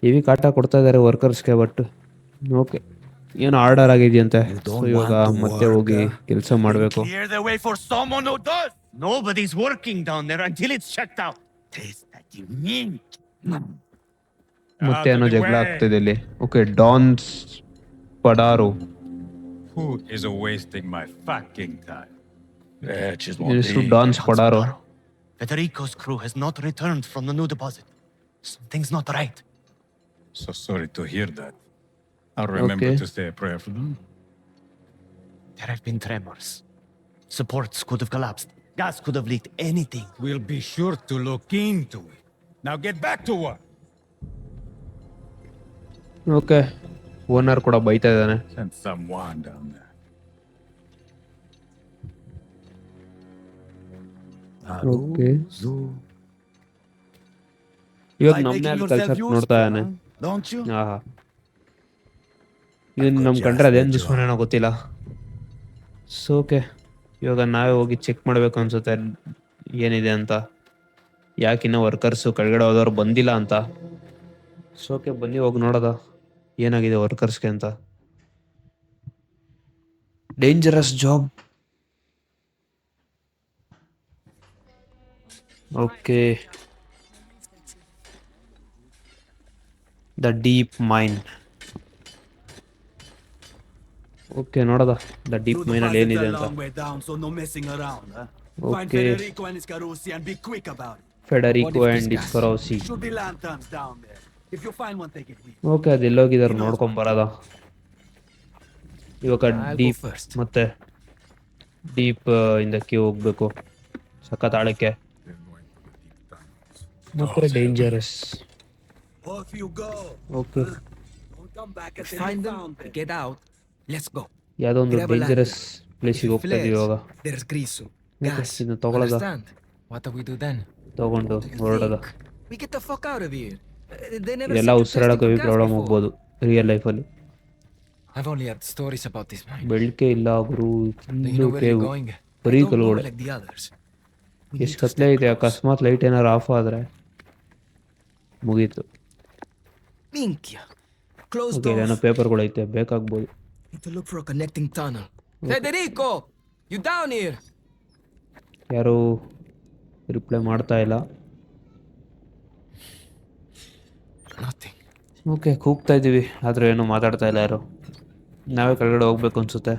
ಹೆವಿ ಕಾಟ ಕೊಡ್ತಾ ಇದ್ದಾರೆ ವರ್ಕರ್ಸ್ಗೆ, ಬಟ್ ಓಕೆ, ಏನು ಆರ್ಡರ್ ಆಗಿದೆಯಂತೆ. ಸೊ ಇವಾಗ ಮತ್ತೆ ಹೋಗಿ ಕೆಲಸ ಮಾಡಬೇಕು. Clear the way for someone who does. Nobody's working down there until it's checked out. Taste that you mean. ಮತ್ತೆ ಏನೋ ಜಗಳ ಆಗ್ತಿದೆ ಇಲ್ಲಿ. ಓಕೆ, ಡಾನ್ಸ್ ಪಡಾರು. Who is wasting my fucking time? Just ಹೆಸರು ಡಾನ್ಸ್ ಪಡಾರು. Federico's crew has not returned from the new deposit. Something's not right. So sorry to hear that. I'll remember Okay. to say a prayer for them. There have been tremors. Supports could have collapsed. Gas could have leaked. Anything. We'll be sure to look into it. Now get back to work. Okay, owner ಕೂಡ ಬೈತಾ ಇದ್ದಾನೆ. Send someone down there. Okay, ಇವಾಗ ನಮ್ಮನ್ನೇ ಅಲ್ಲಿ ಕಲ್ಸಕ್ ನೋಡ್ತಾ ಇದ್ದಾನೆ. Don't you? ಆಹಾ, ಇದನ್ನ ನಮ್ ಕಂಡ್ರೆ ಅದೇನು ದುಶ್ಮನೇನೋ ಗೊತ್ತಿಲ್ಲ. ಸೊ ಓಕೆ, ಇವಾಗ ನಾವೇ ಹೋಗಿ ಚೆಕ್ ಮಾಡ್ಬೇಕು ಅನ್ಸುತ್ತೆ ಏನಿದೆ ಅಂತ, ಯಾಕಿನ್ನ ವರ್ಕರ್ಸು ಕೆಳಗಡೆ ಹೋದವ್ರು ಬಂದಿಲ್ಲ ಅಂತ. ಸೊ ಓಕೆ, ಬನ್ನಿ ಹೋಗಿ ನೋಡೋದ ಏನಾಗಿದೆ ವರ್ಕರ್ಸ್ಗೆ ಅಂತ. Dangerous job. Okay, the deep main. Okay, ನೋಡೋದ ದ ಡೀಪ್ ಮೈನ್ ಅಲ್ಲಿ ಏನಿದೆ ಅಂತ. Long way down, so no messing around, huh? Find Okay. Federico and his Carusi and be quick about it. ಫೆಡರಿಕೋ What if and this it gas? ಫರೋಸಿ. Shoot the lanterns down there. If you find one, take it with. Okay, ಅದು ಎಲ್ಲೋಗಿದಾರೆ ನೋಡ್ಕೊಂಡ್ ಬರೋದ. ಇವಾಗ I'll go ಡೀಪ್ first. ಮತ್ತೆ ಡೀಪ್ ಇಂದಕ್ಕೆ ಹೋಗ್ಬೇಕು, ಸಖತ್ ಆಳಕ್ಕೆ. ಮತ್ತೆ dangerous. Off you go. Okay, Don't come back until Find you them, found them. get out. Let's go. ಯಾವುದೋ ಒಂದು Grab a ಡೇಂಜರಸ್ lantern. ಪ್ಲೇಸಿಗೆ ಹೋಗ್ತಾ ಇದೀವಿ ಇವಾಗ. There's Griso. Okay, Gas. ಇದನ್ನ ತಗೊಳ್ಳೋದ, Understand? What do we do then? ತಗೊಂಡು ಹೊರಡೋದ. We get the fuck out of here. They never ಇದೆಲ್ಲ seem to ಉಸಿರಾಡಕ್ಕೆ test heavy gas problem before. ಹೋಗ್ಬೋದು ರಿಯಲ್ ಲೈಫಲ್ಲಿ. I've only heard stories about this mine. ಬೆಳಕೆ ಇಲ್ಲ ಗುರು, Do you full know where you're ಕೇವು, going? ಬರೀ I don't know ಕಲ್ಗಡೆ. like the others. We ಎಷ್ಟು need to ಕತ್ಲೆ stay ಐತೆ, close. ಅಕಸ್ಮಾತ್ ಲೈಟ್ ಏನಾರು ಆಫ್ ಆದ್ರೆ ಮುಗೀತು. Minchia. Close ಓಕೆ, ಏನೋ doors. ಪೇಪರ್ಗಳು ಐತೆ, ಬೇಕಾಗ್ಬೋದು. Need to look for a connecting tunnel. Federico! You down here? ಯಾರು ರಿಪ್ಲೈ ಮಾಡ್ತಾ ಇಲ್ಲ. Nothing. ಓಕೆ, ಕೂಗ್ತಾ ಇದ್ದೀವಿ ಆದರೂ ಏನು ಮಾತಾಡ್ತಾ ಇಲ್ಲ ಯಾರು. ನಾವೇ ಕೆಳಗಡೆ ಹೋಗ್ಬೇಕು ಅನ್ಸುತ್ತೆ.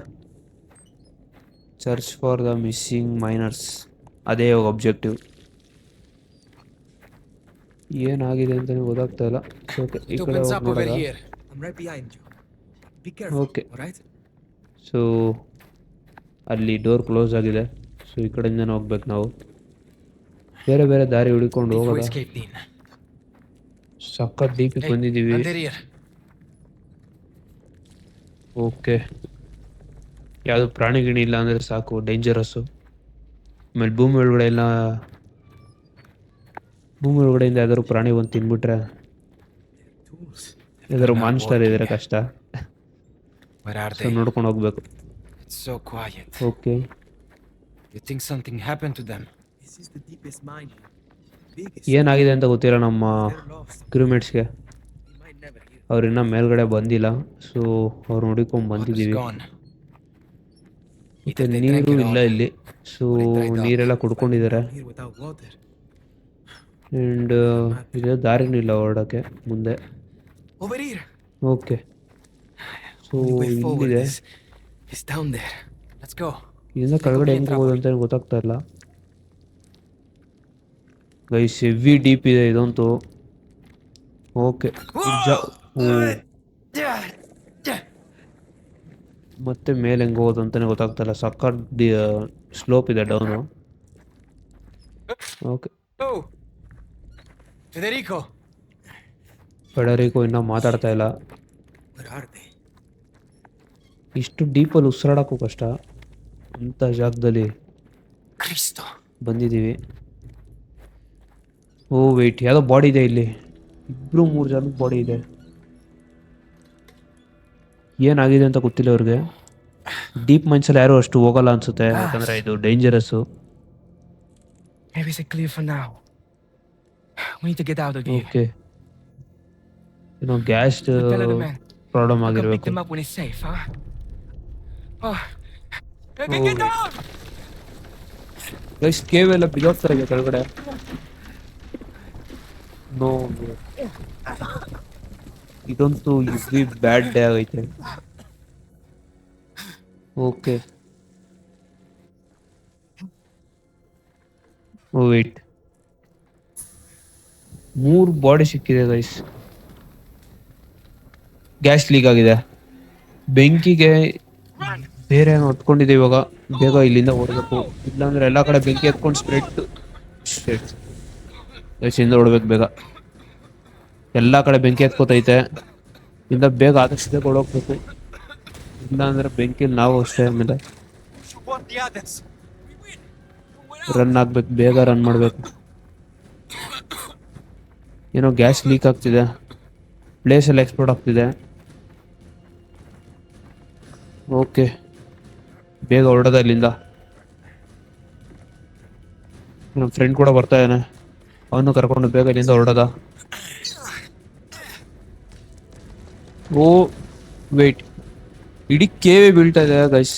Search for the missing minors, ಅದೇ ಇವಾಗ ಒಬ್ಜೆಕ್ಟಿವ್. ಏನಾಗಿದೆ ಅಂತಲೇ ಗೊತ್ತಾಗ್ತಾ ಇಲ್ಲ. ಓಕೆ, ಈ It ಕಡೆ opens ಹೋಗಿ up over ನೋಡೋಣ. here. I'm right behind you. Be careful, Okay. alright? So ಅಲ್ಲಿ ಡೋರ್ ಕ್ಲೋಸ್ ಆಗಿದೆ. ಸೊ ಈ ಕಡೆಯಿಂದನೇ ಹೋಗ್ಬೇಕು ನಾವು. ಬೇರೆ ಬೇರೆ ದಾರಿ ಹುಡುಕೊಂಡು Before ಹೋಗೋದ. escaped in. ಸಖತ್ ಡೀಪಿಗೆ Hey, ಬಂದಿದ್ದೀವಿ. under here. ಓಕೆ, ಯಾವುದು ಪ್ರಾಣಿ ಗಿಣಿ ಇಲ್ಲ ಅಂದರೆ ಸಾಕು, ಡೇಂಜರಸ್ಸು. ಆಮೇಲೆ ಭೂಮಿ ಒಳಗಡೆ ಎಲ್ಲ, ಭೂಮಿ ಒಳಗಡೆಯಿಂದ ಯಾವ್ದಾದ್ರು ಪ್ರಾಣಿ ಒಂದು ತಿನ್ಬಿಟ್ರೆ, ಯಾವ್ದಾದ್ರು ಮಾನ್ಸ್ಟರ್ ಇದ್ರೆ ಕಷ್ಟ. Where are so they? ನೋಡ್ಕೊಂಡು ಹೋಗ್ಬೇಕು. It's so quiet. Okay, You think something happened to them? This is the deepest mine. Biggest. ಏನಾಗಿದೆ ಅಂತ ಗೊತ್ತಿಲ್ಲ ನಮ್ಮ They're lost. ಕ್ರೂಮೇಟ್ಸ್ಗೆ. We might never hear. ಅವ್ರಿನ್ನ ಮೇಲ್ಗಡೆ ಬಂದಿಲ್ಲ. ಸೊ ಅವ್ರು ನೋಡಿಕೊಂಡು Water's ಬಂದಿದ್ದೀವಿ. gone. ಮತ್ತೆ Either they ನೀರು drank it ಇಲ್ಲ all. ಇಲ್ಲಿ. So Or it dried up. ನೀರೆಲ್ಲ ಕುಡ್ಕೊಂಡಿದ್ದಾರೆ. Here without water. ಆ್ಯಂಡ್ ಇದು ದಾರಿನೂ ಇಲ್ಲ ಹೊರಡೋಕ್ಕೆ ಮುಂದೆ. Over here. Okay, so Only way forward ಇಲ್ಲಿದೆ. is down there. Let's go. ಇದರಿಂದ ಕೆಳಗಡೆ ಹೆಂಗೆ ಹೋಗೋದು ಅಂತ ಗೊತ್ತಾಗ್ತಾ ಇಲ್ಲ ಗೈಸ್. ಹೆವಿ ಡೀಪ್ ಇದೆ ಇದಂತೂ. ಓಕೆ, ಮತ್ತೆ ಮೇಲೆ ಹೆಂಗೆ ಹೋಗೋದು ಅಂತಾನೆ ಗೊತ್ತಾಗ್ತಾ ಇಲ್ಲ. ಸಖತ್ ಸ್ಲೋಪ್ ಇದೆ ಡೌನು. Okay, Oh! Federico! ಫೆಡರಿಕೋ ಇನ್ನೂ ಮಾತಾಡ್ತಾ ಇಲ್ಲ. Where are they? ಇಷ್ಟು ಡೀಪಲ್ಲಿ ಉಸಿರಾಡೋಕ್ಕೂ ಕಷ್ಟ, ಅಂಥ ಜಾಗದಲ್ಲಿ Cristo. ಬಂದಿದ್ದೀವಿ. ಓ ವೆಯ್ಟ್, ಯಾವುದೋ ಬಾಡಿ ಇದೆ ಇಲ್ಲಿ. 2-3 ಜನದ ಬಾಡಿ ಇದೆ. ಏನಾಗಿದೆ ಅಂತ ಗೊತ್ತಿಲ್ಲ ಅವ್ರಿಗೆ. ಡೀಪ್ ಮೈನ್ಸಲ್ಲಿ ಯಾರು ಅಷ್ಟು ಹೋಗಲ್ಲ ಅನ್ಸುತ್ತೆ, ಯಾಕಂದ್ರೆ ಇದು dangerous. Maybe it's clear for now. We need to get out of here. Okay, ಏನೋ gas Tell the man. Problem I'll come pick ಆಗಿರ್ಬೇಕು. them up when it's safe, huh? Oh. Hey, Oh. get down! Guys cave ಎಲ್ಲ ಬಿದ್ದೋಗ್ತಾ ಇದೆ ಕೆಳಗಡೆ. ನೋ, ಇದಂತೂ ಇವ್ರಿ ಬ್ಯಾಡ್ ಡೇ ಆಗೈತೆ. ಓಕೆ, ವೇಟ್, 3 ಬಾಡಿ ಸಿಕ್ಕಿದೆ ಗೈಸ್. ಗ್ಯಾಸ್ ಲೀಕ್ ಆಗಿದೆ, ಬೆಂಕಿಗೆ ಬೇರೆ ಏನೋ ಹೊತ್ಕೊಂಡಿದೆ. ಇವಾಗ ಬೇಗ ಇಲ್ಲಿಂದ ಓಡಬೇಕು, ಇಲ್ಲಾಂದ್ರೆ ಎಲ್ಲಾ ಕಡೆ ಬೆಂಕಿ ಎತ್ಕೊಂಡು ಸ್ಪ್ರೆಡ್ ಇಂದ ಓಡ್ಬೇಕು ಬೇಗ. ಎಲ್ಲಾ ಕಡೆ ಬೆಂಕಿ ಎತ್ಕೋತೈತೆ, ಇಂದ ಬೇಗ ಆದಷ್ಟು ಬೇಗ ಓಡೋಗ್ಬೇಕು, ಇಲ್ಲಾಂದ್ರೆ ಬೆಂಕಿ ನಾವು ಅಷ್ಟೇ. ಆಮೇಲೆ ರನ್ ಆಗ್ಬೇಕು, ಬೇಗ ರನ್ ಮಾಡ್ಬೇಕು. ಏನೋ ಗ್ಯಾಸ್ ಲೀಕ್ ಆಗ್ತಿದೆ, ಪ್ಲೇಸ್ ಎಲ್ಲ ಎಕ್ಸ್ಪ್ಲೋಡ್ ಆಗ್ತಿದೆ. ಓಕೆ, ಬೇಗ ಹೊರಡೋದ ಇಲ್ಲಿಂದ. ನಮ್ಮ ಫ್ರೆಂಡ್ ಕೂಡ ಬರ್ತಾ ಇದ್ದಾನೆ, ಅವನು ಕರ್ಕೊಂಡು ಬೇಗ ಇಲ್ಲಿಂದ ಹೊರಡೋದ. ಓ ವೇಟ್, ಇಡೀ ಕೇವೆ ಬೀಳ್ತಾ ಇದೆ ಗೈಸ್.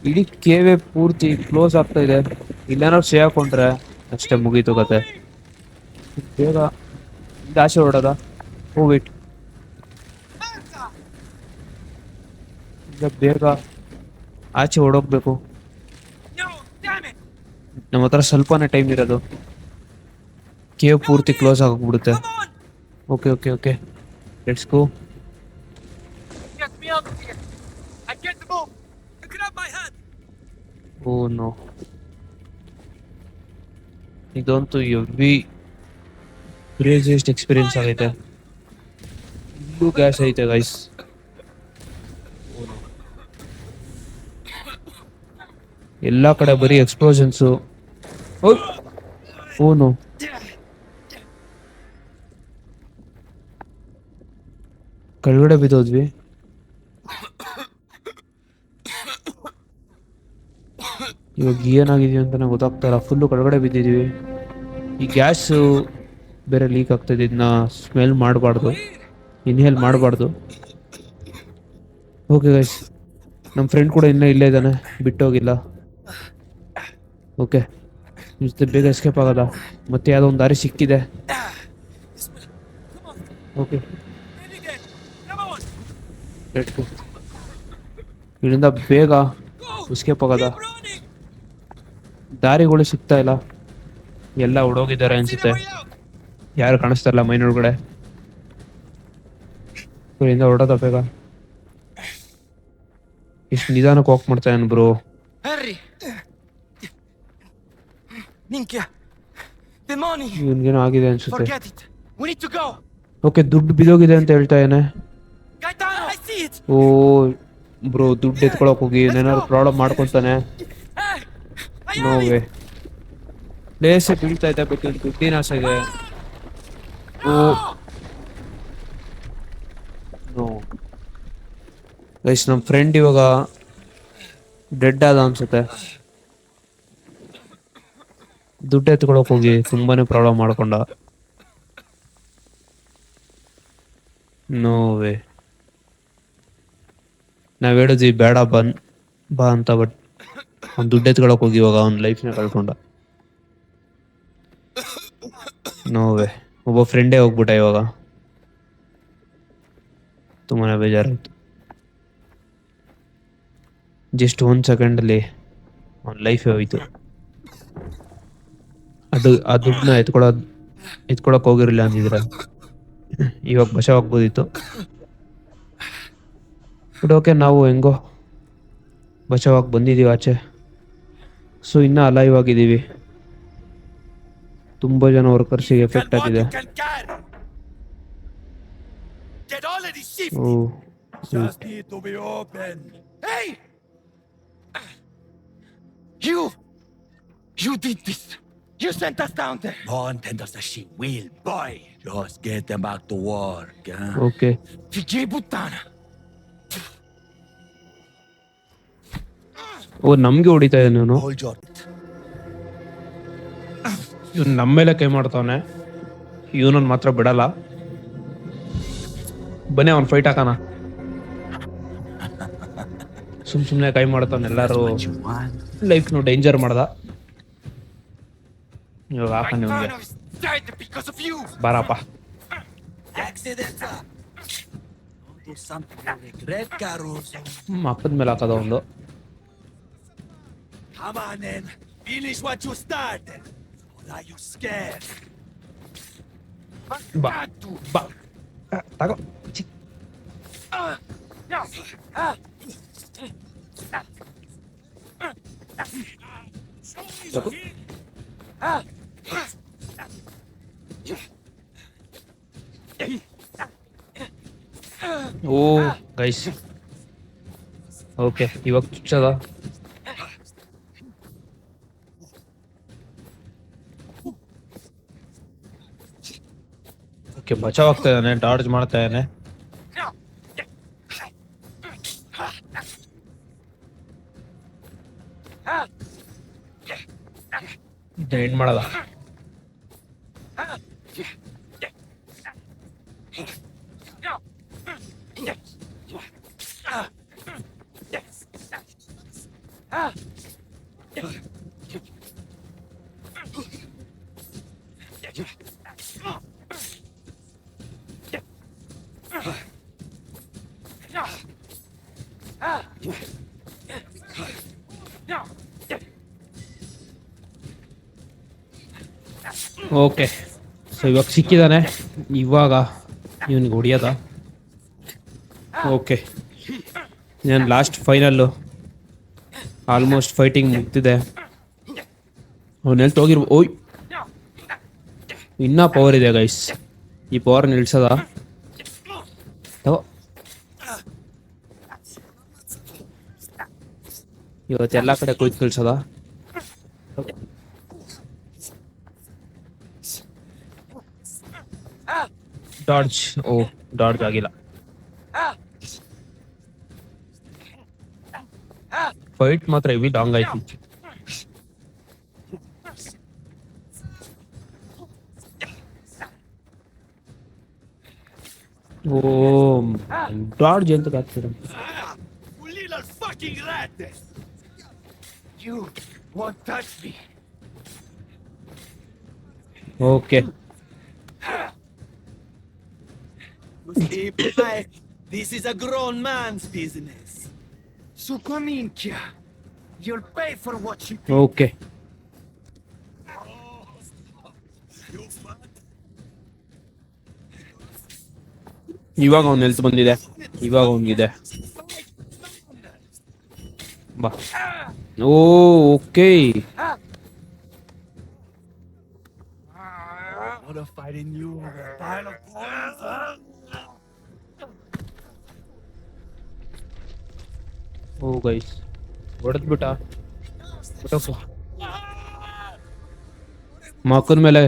ಇಡೀ ಕೇವೆ ಪೂರ್ತಿ ಕ್ಲೋಸ್ ಆಗ್ತಾ ಇದೆ. ಇಲ್ಲೇನಾದ್ರು ಸೇ ಹಾಕೊಂಡ್ರೆ ಅಷ್ಟೇ, ಮುಗೀತು ಕತೆ. ಬೇಗ ಇದು ಆಚೆ ಹೊರಡೋದ. ಓ ವೇಟ್, ಈಗ ಬೇಗ ಆಚೆ ಹೊಡೋಗ್ಬೇಕು. ನಮ್ಮ ಹತ್ರ ಸ್ವಲ್ಪನೇ ಟೈಮ್ ಇರೋದು, ಕೇವ್ ಪೂರ್ತಿ ಕ್ಲೋಸ್ ಆಗೋಗ್ಬಿಡುತ್ತೆ. Okay okay okay, let's go. Get me out of here! I can't move! Grab my hand! Oh no, ಇದಂತೂ ಎವ್ರಿ ಕ್ರೇಜಿಯಸ್ಟ್ ಎಕ್ಸ್ಪೀರಿಯನ್ಸ್ ಆಗೈತೆ. ಇಲ್ಲೂ ಗ್ಯಾಸ್ ಐತೆ ಗೈಸ್. ಎಲ್ಲಾ ಕಡೆ ಬರೀ ಎಕ್ಸ್ಪ್ಲೋಷನ್ಸು. ಓನು, ಕೆಳಗಡೆ ಬಿದ್ದೋದ್ವಿ. ಇವಾಗ ಏನಾಗಿದೆಯೋ ಅಂತ ನಂಗೆ ಗೊತ್ತಾಗ್ತಾರ. ಫುಲ್ಲು ಕೆಳಗಡೆ ಬಿದ್ದಿದ್ವಿ. ಈ ಗ್ಯಾಸು ಬೇರೆ ಲೀಕ್ ಆಗ್ತದೆ, ಇದನ್ನ ಸ್ಮೆಲ್ ಮಾಡಬಾರ್ದು, ಇನ್ಹೇಲ್ ಮಾಡಬಾರ್ದು. ಓಕೆ ಗೈಸ್, ನಮ್ಮ ಫ್ರೆಂಡ್ ಕೂಡ ಇನ್ನೂ ಇಲ್ಲೇ ಇದ್ದಾನೆ, ಬಿಟ್ಟೋಗಿಲ್ಲ. ಓಕೆ, ಜೊತೆ ಬೇಗ ಎಸ್ಕೇಪ್ ಆಗೋದ. ಮತ್ತೆ ಯಾವುದೋ ಒಂದು ದಾರಿ ಸಿಕ್ಕಿದೆ. ಓಕೆ, ಇಲ್ಲಿಂದ ಬೇಗ ಎಸ್ಕೇಪ್ ಆಗೋದ. ದಾರಿಗಳು ಸಿಗ್ತಾ ಇಲ್ಲ, ಎಲ್ಲ ಹೊಡೋಗಿದ್ದಾರೆ ಅನ್ಸುತ್ತೆ, ಯಾರು ಕಾಣಿಸ್ತಾ ಇಲ್ಲ ಮೈನ್ ಒಳಗಡೆ. ಇಲ್ಲಿಂದ ಹೊರಡೋದ ಬೇಗ. ಇಷ್ಟು ನಿಧಾನಕ್ಕೆ ವಾಕ್ ಮಾಡ್ತಾನೆ ಬ್ರೋ. Harry! Minchia! Demoni! ಇವನ್ಗೇನೋ ಆಗಿದೆ ಅನ್ಸುತ್ತೆ. Forget it! We need to go! Okay, ದುಡ್ಡು ಬಿದ್ದೋಗಿದೆ ಅಂತ ಹೇಳ್ತಾ ಇದ್ದಾನೆ. Gaetano! I see it! Oh bro, ದುಡ್ಡು ಎತ್ಕೊಳಕ್ ಹೋಗಿ ಏನಾದ್ರು ಪ್ರಾಬ್ಲಮ್ ಮಾಡ್ಕೊಂತಾನೆ. Hey! ನೋವೇ, ಪ್ಲೇಸ್ ಬೀಳ್ತಾ ಇದೆ, ಬಟ್ ದುಡ್ಡಿನ ಆಸೆಗೆ. ಓ ನೋ ಗೈಸ್, ನಮ್ಮ ಫ್ರೆಂಡ್ ಇವಾಗ ಡೆಡ್ ಆದ ಅನ್ಸುತ್ತೆ. ದುಡ್ಡು ಎತ್ಕೊಳಕ್ ಹೋಗಿ ತುಂಬಾನೇ ಪ್ರಾಬ್ಲಮ್ ಮಾಡ್ಕೊಂಡ. ನೋವೇ, ನಾವ್ ಹೇಳಿದ್ವಿ ಬೇಡ ಬಾ ಅಂತ, ಬಟ್ ಅವ್ನು ದುಡ್ಡು ಎತ್ಕೊಳಕ್ ಹೋಗಿ ಇವಾಗ ಅವ್ನ ಲೈಫ್ನ ಕಳ್ಕೊಂಡ. ನೋವೇ, ಒಬ್ಬ ಫ್ರೆಂಡೇ ಹೋಗ್ಬಿಟ್ಟ ಇವಾಗ. ತುಂಬಾನೇ ಬೇಜಾರಾಯ್ತು. ಜಸ್ಟ್ 1 ಸೆಕೆಂಡಲ್ಲಿ ಅವ್ನ ಲೈಫೇ ಹೋಯ್ತು. ಆ ದುಡ್ಡನ್ನ ಎತ್ಕೊಳಕ್ ಹೋಗಿರಲಿಲ್ಲ ಅಂದಿದ್ರೆ ಇವಾಗ ಬಚಾವಾಗ್ಬೋದಿತ್ತು. ಬಟ್ ಓಕೆ, ನಾವು ಹೆಂಗೋ ಬಚಾವಾಗಿ ಬಂದಿದ್ದೀವಿ ಆಚೆ. ಸೊ ಇನ್ನೂ ಅಲೈವ್ ಆಗಿದ್ದೀವಿ. ತುಂಬ ಜನ ವರ್ಕರ್ಸಿಗೆ ಎಫೆಕ್ಟ್ ಆಗಿದೆ. ಓ, Just need to be open. Hey! You did this! You sent us down there. Born tenders the she will, boy. Just get them back to work. Huh? Okay Figli puttana. ಓ ನಮ್ಗೆ ಹೊಡಿತಾ ಇದ್ದಾನೆ ಇವನು. Hold your. ಇವ್ನು ನಮ್ಮ ಮೇಲೆ ಕೈ ಮಾಡ್ತಾವನೆ, ಇವನನ್ನ ಮಾತ್ರ ಬಿಡಲ್ಲ. ಬನ್ನಿ ಅವ್ನು ಫೈಟ್ ಹಾಕೋಣ. ಸುಮ್ನೆ ಕೈ ಮಾಡ್ತಾವನೆ, ಎಲ್ಲಾರು What you want? ಲೈಫ್ನು ಡೇಂಜರ್ ಮಾಡ್ದ. ಇವಾಗ ಹಾಕೋಣ ಇವನ್ಗೆ. Father is dead because of you. ಬಾರಪ್ಪ. Accidental. Don't do something you regret, Caruso. ಅಪ್ಪದ ಮೇಲೆ ಹಾಕೋದ ಒಂದು. Come on then. Finish what you started. Or are you scared? ಬಾ ಬಾ ತಗೋ. ತಗೋ. ಓ ಗೈಸ್, ಓಕೆ ಇವಾಗ ಚುಚ್ಚದ. ಓಕೆ ಬಚಾವ್ ಆಗ್ತಾ ಇದ್ದಾನೆ, ಡಾಡ್ಜ್ ಮಾಡ್ತಾ ಇದ್ದಾನೆ. ಏನ್ ಮಾಡದ. ಓಕೆ ಸೊ ಇವಾಗ ಸಿಕ್ಕಿದಾನೆ, ಇವಾಗ ಇವನಿಗೆ ಹೊಡಿಯೋದ. ಓಕೆ ನಾನು ಲಾಸ್ಟ್ ಫೈನಲ್ಲು ಆಲ್ಮೋಸ್ಟ್ ಫೈಟಿಂಗ್ ಮುಗ್ತಿದೆ. ಅವನೆಲ್ಲಿ ಹೋಗಿರ್ಬೋ. ಓಯ್ ಇನ್ನೂ ಪವರ್ ಇದೆ ಗೈಸ್, ಈ ಪವರ್ ನಿಲ್ಸದ. ಇವತ್ತೆಲ್ಲ ಕಡೆ ಕುಯ್ತು ನಿಲ್ಸದ. ಡಾಡ್ಜ್, ಓ ಡಾಡ್ಜ್ ಆಗಿಲ್ಲ. ಫೈಟ್ ಮಾತ್ರ ಹೆವಿ ಲಾಂಗ್ ಆಯ್ತು. ಓ ಡಾಡ್ಜ್ ಅಂತ ಆಗ್ತಿರ. Little fucking rat! You won't touch me. Okay This is a grown man's business. Sukominkia. You'll pay for what you did. Okay ಇವಾಗ ಅವ್ನು ಹೆಲ್ತ್ ಬಂದಿದೆ, ಇವಾಗ ಅವನಿಗಿದೆ. ಬಾ. Oh okay What a fighting you, pile of bones. Oh guys ಹೊಡೆದ್ಬಿಟ್ಟ. ಮಕ್ಕನ ಮೇಲೆ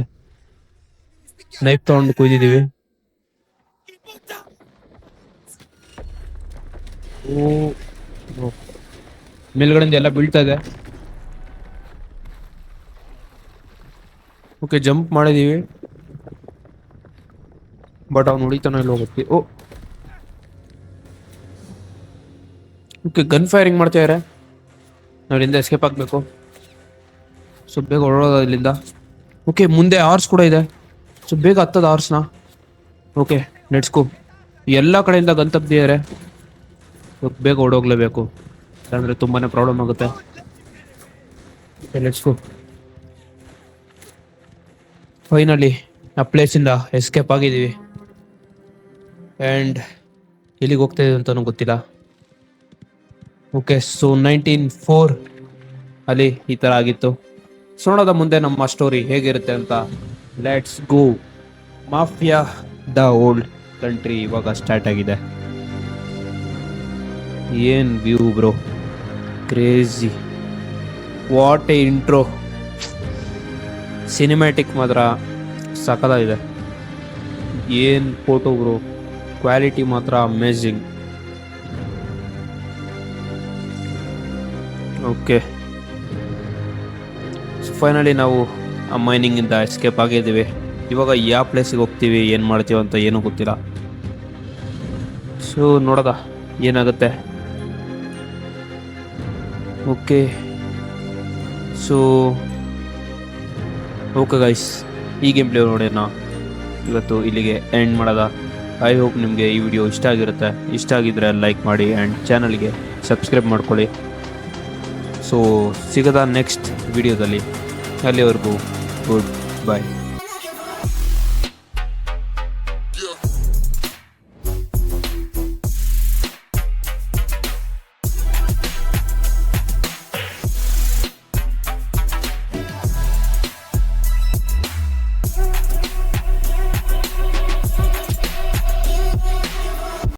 ನೈಫ್ ತಗೊಂಡು ಕುಯ್ದಿದೀವಿ. ಓ ಮೇಲ್ಗಡೆಯಿಂದ ಎಲ್ಲ ಬೀಳ್ತಾ ಇದೆ. ಓಕೆ ಜಂಪ್ ಮಾಡಿದೀವಿ, ಬಟ್ ಅವ್ನು ಹೊಡಿತಾನೋ ಇಲ್ಲ ಹೋಗುತ್ತೆ. ಓ ಓಕೆ ಗನ್ ಫೈರಿಂಗ್ ಮಾಡ್ತಾ ಇದ್ದಾರೆ, ನಾವು ಇಲ್ಲಿಂದ ಎಸ್ಕೇಪ್ ಆಗಬೇಕು. ಸೊ ಬೇಗ ಹೊರಡೋದು ಇಲ್ಲಿಂದ. ಓಕೆ ಮುಂದೆ ಆರ್ಸ್ ಕೂಡ ಇದೆ, ಸೊ ಬೇಗ ಹತ್ತದ ಆರ್ಸ್ನ. ಓಕೆ ನೆಡ್ಸ್ಕೋ, ಎಲ್ಲ ಕಡೆಯಿಂದ ಗನ್ ತಪ್ಪಿದ್ದಾರೆ, ಬೇಗ ಓಡೋಗ್ಲೇಬೇಕು, ಇಲ್ಲಾಂದರೆ ತುಂಬಾ ಪ್ರಾಬ್ಲಮ್ ಆಗುತ್ತೆ. Let's go. ಫೈನಲಿ ಆ ಪ್ಲೇಸಿಂದ ಎಸ್ಕೇಪ್ ಆಗಿದ್ದೀವಿ. ಆ್ಯಂಡ್ ಎಲ್ಲಿಗೆ ಹೋಗ್ತಾ ಇದೆ ಅಂತಲೂ ಗೊತ್ತಿಲ್ಲ. ಓಕೆ ಸೊ 1904 ಅಲ್ಲಿ ಈ ಥರ ಆಗಿತ್ತು. ಸೊ ನೋಡೋದ ಮುಂದೆ ನಮ್ಮ ಸ್ಟೋರಿ ಹೇಗಿರುತ್ತೆ ಅಂತ. Let's go. Mafia the old country ಇವಾಗ ಸ್ಟಾರ್ಟ್ ಆಗಿದೆ. ಏನ್ view bro, crazy, what A intro. Cinematic ಮಾತ್ರ ಸಖತ್ತಾಗಿದೆ. ಏನು ಫೋಟೋ ಬ್ರೋ, ಕ್ವಾಲಿಟಿ ಮಾತ್ರ ಅಮೇಝಿಂಗ್. ಓಕೆ, ಸೊ ಫೈನಲಿ ನಾವು ಆ ಮೈನಿಂಗಿಂದ ಎಸ್ಕೇಪ್ ಆಗಿದ್ದೀವಿ. ಇವಾಗ ಯಾವ ಪ್ಲೇಸಿಗೆ ಹೋಗ್ತೀವಿ, ಏನು ಮಾಡ್ತೀವಿ ಅಂತ ಏನೂ ಗೊತ್ತಿಲ್ಲ. ಸೊ ನೋಡೋದ ಏನಾಗುತ್ತೆ. ಓಕೆ, ಸೊ ಓಕೆ ಗೈಸ್, ಈ ಗೇಮ್ ಪ್ಲೇ ನೋಡೋಣ ಇವತ್ತು ಇಲ್ಲಿಗೆ ಎಂಡ್ ಮಾಡೋದ. ಐ ಹೋಪ್ ನಿಮಗೆ ಈ ವಿಡಿಯೋ ಇಷ್ಟ ಆಗಿರುತ್ತೆ. ಇಷ್ಟ ಆಗಿದ್ದರೆ ಲೈಕ್ ಮಾಡಿ ಆ್ಯಂಡ್ ಚಾನಲ್ಗೆ ಸಬ್ಸ್ಕ್ರೈಬ್ ಮಾಡ್ಕೊಳ್ಳಿ. ಸೊ ಸಿಗೋದ ನೆಕ್ಸ್ಟ್ ವಿಡಿಯೋದಲ್ಲಿ. ಅಲ್ಲಿವರೆಗೂ ಗುಡ್ ಬೈ.